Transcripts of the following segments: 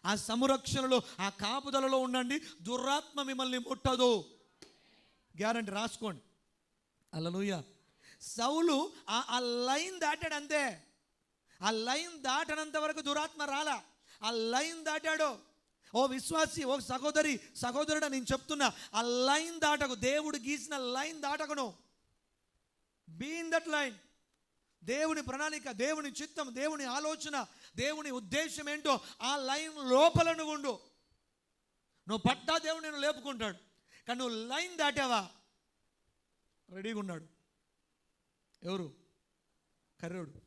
ఆ సంరక్షణలో, ఆ కాపుదలలో ఉండండి. దురాత్మ మిమ్మల్ని ముట్టదు. గ్యారంటీ, రాసుకోండి. హల్లెలూయా. సౌలు ఆ లైన్ దాటాడు అంతే. ఆ లైన్ దాటనంత వరకు దురాత్మ రాలా. ఆ లైన్ దాటాడు. ఓ విశ్వాసి, ఓ సహోదరి, సహోదరుడు, నేను చెప్తున్నా, ఆ లైన్ దాటకు. దేవుడు గీసిన లైన్ దాటకును. Be in that line. దేవుని ప్రణాళిక, దేవుని చిత్తం, దేవుని ఆలోచన, దేవుని ఉద్దేశం ఏంటో ఆ లైన్ లోపల నువ్వు ఉండు. నువ్వు పట్టా దేవుడు నేను లేపుకుంటాడు. కానీ నువ్వు లైన్ దాటావా, రెడీగా ఉన్నాడు. ఎవరు? కర్రోడు.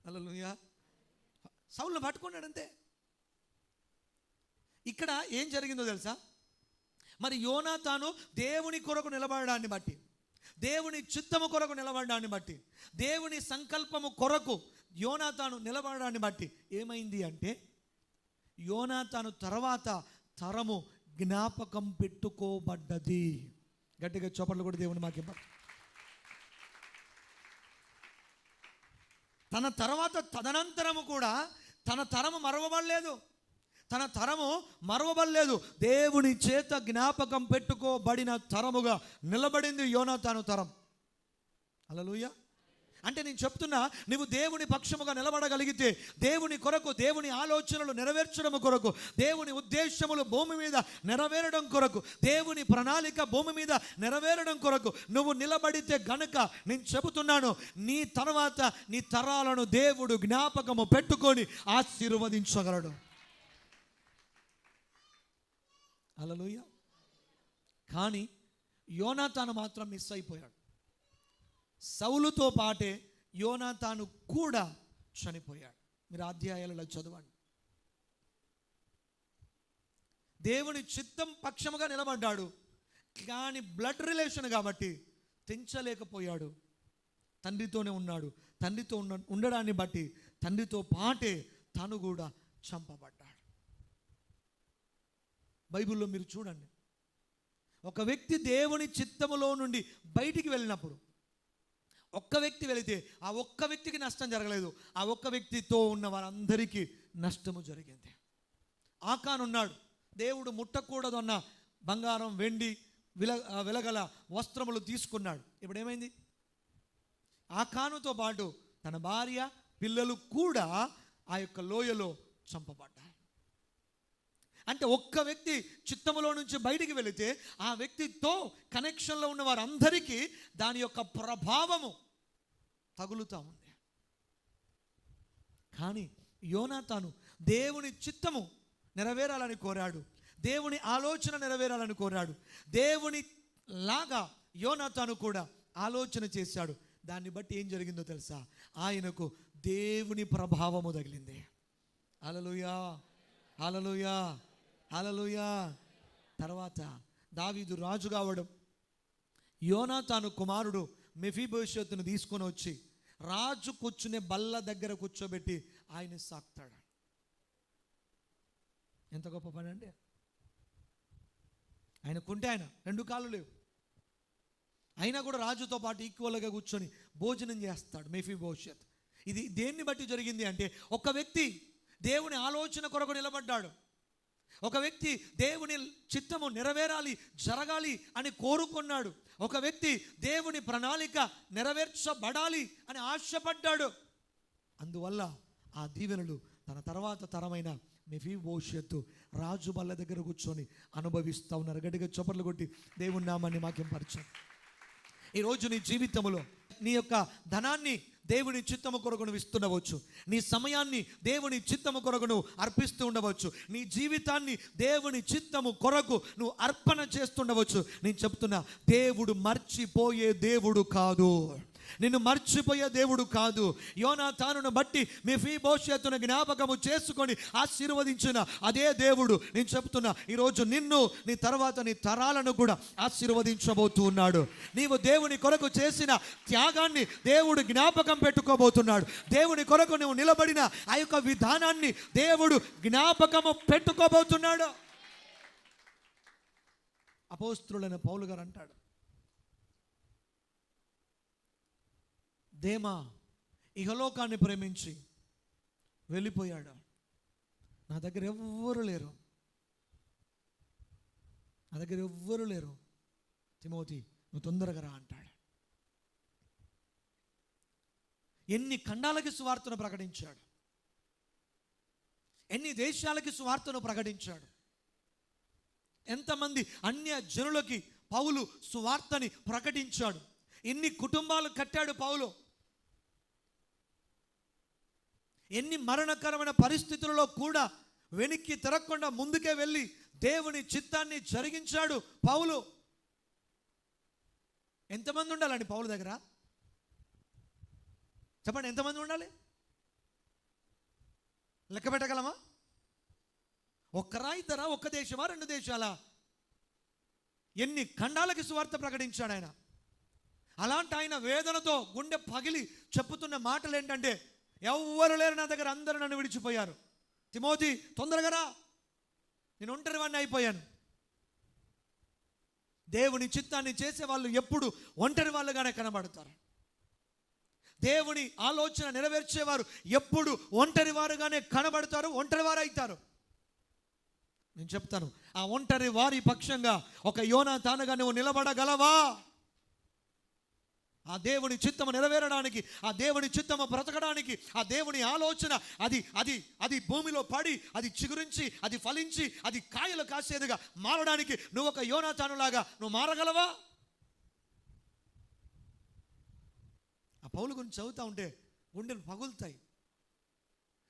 హల్లెలూయా. సౌలును పట్టుకున్నాడు అంతే. ఇక్కడ ఏం జరిగిందో తెలుసా? మరి యోనాతాను దేవుని కొరకు నిలబడడాన్ని బట్టి, దేవుని చిత్తము కొరకు నిలబడడాన్ని బట్టి, దేవుని సంకల్పము కొరకు యోనాతాను నిలబడడాన్ని బట్టి ఏమైంది అంటే, యోనాతాను తర్వాత తరము జ్ఞాపకం పెట్టుకోబడ్డది. గట్టిగా చప్పట్లు కూడా దేవుని మాకు ఇవ్వాలి. తన తర్వాత తదనంతరము కూడా తన తరము మరవబడలేదు. తన తరము మరవబడలేదు. దేవుని చేత జ్ఞాపకం పెట్టుకోబడిన తరముగా నిలబడింది యోనాతాను తరం. హల్లెలూయా. అంటే నేను చెప్తున్నా, నువ్వు దేవుని పక్షముగా నిలబడగలిగితే, దేవుని కొరకు, దేవుని ఆలోచనలు నెరవేర్చడం కొరకు, దేవుని ఉద్దేశములు భూమి మీద నెరవేరడం కొరకు, దేవుని ప్రణాళిక భూమి మీద నెరవేరడం కొరకు నువ్వు నిలబడితే గనుక, నేను చెబుతున్నాను, నీ తర్వాత నీ తరాలను దేవుడు జ్ఞాపకము పెట్టుకొని ఆశీర్వదించగలడు. హల్లెలూయా. కానీ యోనాతాను మాత్రం మిస్ అయిపోయాడు. సౌలుతో పాటే యోనాతాను కూడా చనిపోయాడు. మీరు అధ్యాయాలలో చదవండి. దేవుని చిత్తం పక్షముగా నిలబడ్డాడు, కానీ బ్లడ్ రిలేషన్ కాబట్టి తెంచలేకపోయాడు. తండ్రితోనే ఉన్నాడు. తండ్రితో ఉండడాన్ని బట్టి తండ్రితో పాటే తను కూడా చంపబడ్డాడు. బైబిల్లో మీరు చూడండి, ఒక వ్యక్తి దేవుని చిత్తములో నుండి బయటికి వెళ్ళినప్పుడు, ఒక్క వ్యక్తి వెళితే ఆ ఒక్క వ్యక్తికి నష్టం జరగలేదు, ఆ ఒక్క వ్యక్తితో ఉన్న వారందరికీ నష్టము జరిగింది. ఆకాను ఉన్నాడు, దేవుడు ముట్టకూడదన్న బంగారం, వెండి, వెలగల వస్త్రములు తీసుకున్నాడు. ఇప్పుడు ఏమైంది? ఆకానుతో పాటు తన భార్య, పిల్లలు కూడా ఆ యొక్క లోయలో చంపబడ్డారు. అంటే ఒక్క వ్యక్తి చిత్తములో నుంచి బయటికి వెళితే ఆ వ్యక్తితో కనెక్షన్లో ఉన్న వారందరికీ దాని యొక్క ప్రభావము తగులుతూ ఉంది. కానీ యోనాతాను దేవుని చిత్తము నెరవేరాలని కోరాడు, దేవుని ఆలోచన నెరవేరాలని కోరాడు. దేవుని లాగా యోనాతాను కూడా ఆలోచన చేశాడు. దాన్ని బట్టి ఏం జరిగిందో తెలుసా? ఆయనకు దేవుని ప్రభావము తగిలింది. హల్లెలూయా, హల్లెలూయా, హల్లెలూయా. తర్వాత దావీదు రాజు కావడం, యోనాతాను కుమారుడు మెఫీబోషెతును తీసుకొని వచ్చి రాజు కూర్చునే బల్ల దగ్గర కూర్చోబెట్టి ఆయన సాక్తాడు. ఎంత గొప్ప పని అండి! ఆయనకుంటే ఆయన 2 కాళ్ళు లేవు, అయినా కూడా రాజుతో పాటు ఈక్వల్గా కూర్చొని భోజనం చేస్తాడు మెఫీబోషెత్. ఇది దేన్ని బట్టి జరిగింది అంటే, ఒక వ్యక్తి దేవుని ఆలోచన కొరకు నిలబడ్డాడు. ఒక వ్యక్తి దేవుని చిత్తము నెరవేరాలి, జరగాలి అని కోరుకున్నాడు. ఒక వ్యక్తి దేవుని ప్రణాళిక నెరవేర్చబడాలి అని ఆశపడ్డాడు. అందువల్ల ఆ దీవెనలు తన తర్వాత తరమైన మెఫీబోషెతు రాజు బల్ల దగ్గర కూర్చొని అనుభవిస్తూ ఉన్నారు. గట్టిగా చప్పట్లు కొట్టి దేవుని నామాన్ని మాకింపరచండి. ఈరోజు నీ జీవితంలో నీ యొక్క ధనాన్ని దేవుని చిత్తము కొరకు నువ్వు ఇస్తుండవచ్చు, నీ సమయాన్ని దేవుని చిత్తము కొరకు నువ్వు అర్పిస్తూ ఉండవచ్చు, నీ జీవితాన్ని దేవుని చిత్తము కొరకు నువ్వు అర్పణ చేస్తుండవచ్చు. నేను చెప్తున్నా, దేవుడు మర్చిపోయే దేవుడు కాదు, నిన్ను మర్చిపోయే దేవుడు కాదు. యోనాతానును బట్టి మెఫీబోషెతును జ్ఞాపకము చేసుకొని ఆశీర్వదించిన అదే దేవుడు నేను చెప్తున్నా, ఈరోజు నిన్ను, నీ తర్వాత నీ తరాలను కూడా ఆశీర్వదించబోతూ ఉన్నాడు. నీవు దేవుని కొరకు చేసిన త్యాగాన్ని దేవుడు జ్ఞాపకం పెట్టుకోబోతున్నాడు. దేవుని కొరకు నువ్వు నిలబడిన ఆ యొక్క విధానాన్ని దేవుడు జ్ఞాపకము పెట్టుకోబోతున్నాడు. అపోస్తలుడైన పౌలు గారు అంటాడు, దేమా ఇహలోకాన్ని ప్రేమించి వెళ్ళిపోయాడు, దగ్గర ఎవ్వరు లేరు, నా దగ్గర ఎవ్వరు లేరు, తిమోతి నువ్వు తొందరగా రా అంటాడు. ఎన్ని ఖండాలకి సువార్తను ప్రకటించాడు, ఎన్ని దేశాలకి సువార్తను ప్రకటించాడు, ఎంతమంది అన్య జనులకి పౌలు సువార్తని ప్రకటించాడు, ఎన్ని కుటుంబాలు కట్టాడు పౌలు, ఎన్ని మరణకరమైన పరిస్థితులలో కూడా వెనక్కి తిరగకుండా ముందుకే వెళ్ళి దేవుని చిత్తాన్ని జరిగించాడు పౌలు. ఎంతమంది ఉండాలండి పౌలు దగ్గర? చెప్పండి, ఎంతమంది ఉండాలి? లెక్క పెట్టగలమా? ఒక్కరా, ఇద్దరా, ఒక్క దేశమా, 2 దేశాలా? ఎన్ని ఖండాలకి సువార్త ప్రకటించాడు ఆయన. అలాంటి ఆయన వేదనతో గుండె పగిలి చెప్పుతున్న మాటలు ఏంటంటే, ఎవ్వరు లేరు నా దగ్గర, అందరూ నన్ను విడిచిపోయారు. తిమోతి తొందరగా రా, నేను ఒంటరి వాడిని అయిపోయాను. దేవుని చిత్తాన్ని చేసే వాళ్ళు ఎప్పుడు ఒంటరి వాళ్ళుగానే కనబడతారు. దేవుని ఆలోచన నెరవేర్చేవారు ఎప్పుడు ఒంటరి వారుగానే కనబడతారు, ఒంటరి వారు అవుతారు. నేను చెప్తాను, ఆ ఒంటరి వారి పక్షంగా ఒక యోనాతానుగా నువ్వు నిలబడగలవా? ఆ దేవుని చిత్తము నెరవేరడానికి, ఆ దేవుని చిత్తము బ్రతకడానికి, ఆ దేవుని ఆలోచన అది అది అది భూమిలో పడి, అది చిగురించి, అది ఫలించి, అది కాయలు కాసేదిగా మారడానికి నువ్వు ఒక యోనాతానులాగా నువ్వు మారగలవా? ఆ పౌలు గురించి చదువుతూ ఉంటే గుండెలు పగులుతాయి.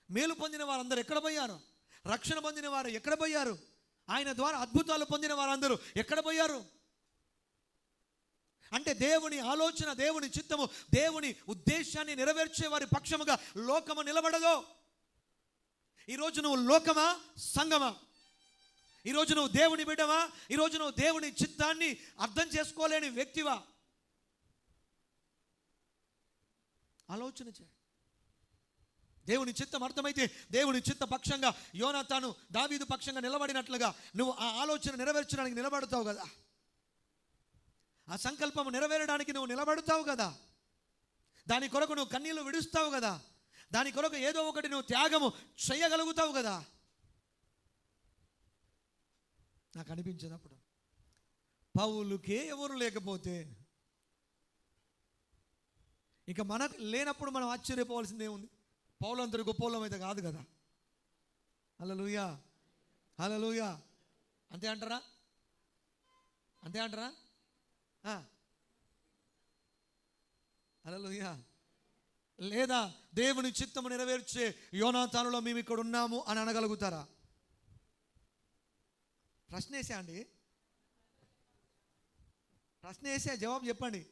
మేలు పొందిన వారందరూ ఎక్కడ పోయారు? రక్షణ పొందిన వారు ఎక్కడ పోయారు? ఆయన ద్వారా అద్భుతాలు పొందిన వారందరూ ఎక్కడ పోయారు? అంటే దేవుని ఆలోచన, దేవుని చిత్తము, దేవుని ఉద్దేశాన్ని నెరవేర్చే వారి పక్షముగా లోకము నిలబడదు. ఈరోజు నువ్వు లోకమా, సంఘమా? ఈరోజు నువ్వు దేవుని బిడ్డవా? ఈరోజు నువ్వు దేవుని చిత్తాన్ని అర్థం చేసుకోలేని వ్యక్తివా? ఆలోచన చేయి. దేవుని చిత్తం అర్థమైతే దేవుని చిత్త పక్షంగా యోనాతాను దావీదు పక్షంగా నిలబడినట్లుగా నువ్వు ఆ ఆలోచన నెరవేర్చడానికి నిలబడతావు కదా, ఆ సంకల్పము నెరవేరడానికి నువ్వు నిలబడతావు కదా, దాని కొరకు నువ్వు కన్నీళ్లు విడుస్తావు కదా, దాని కొరకు ఏదో ఒకటి నువ్వు త్యాగము చేయగలుగుతావు కదా. నాకు అనిపించినప్పుడు పౌలుకే ఎవరు లేకపోతే ఇక మనకు లేనప్పుడు మనం ఆశ్చర్యపోవాల్సిందే ఉంది. పౌలు అంతటి గొప్పలం అయితే కాదు కదా. హల్లెలూయా, హల్లెలూయా. అంతే అంటారా? అంతే అంటారా? హల్లెలూయా. లేదా దేవుని చిత్తము నెరవేర్చే యోనాతానులో మేము ఇక్కడ ఉన్నాము అని అనగలుగుతారా? ప్రశ్న వేసా అండి, ప్రశ్న వేసా, జవాబు చెప్పండి.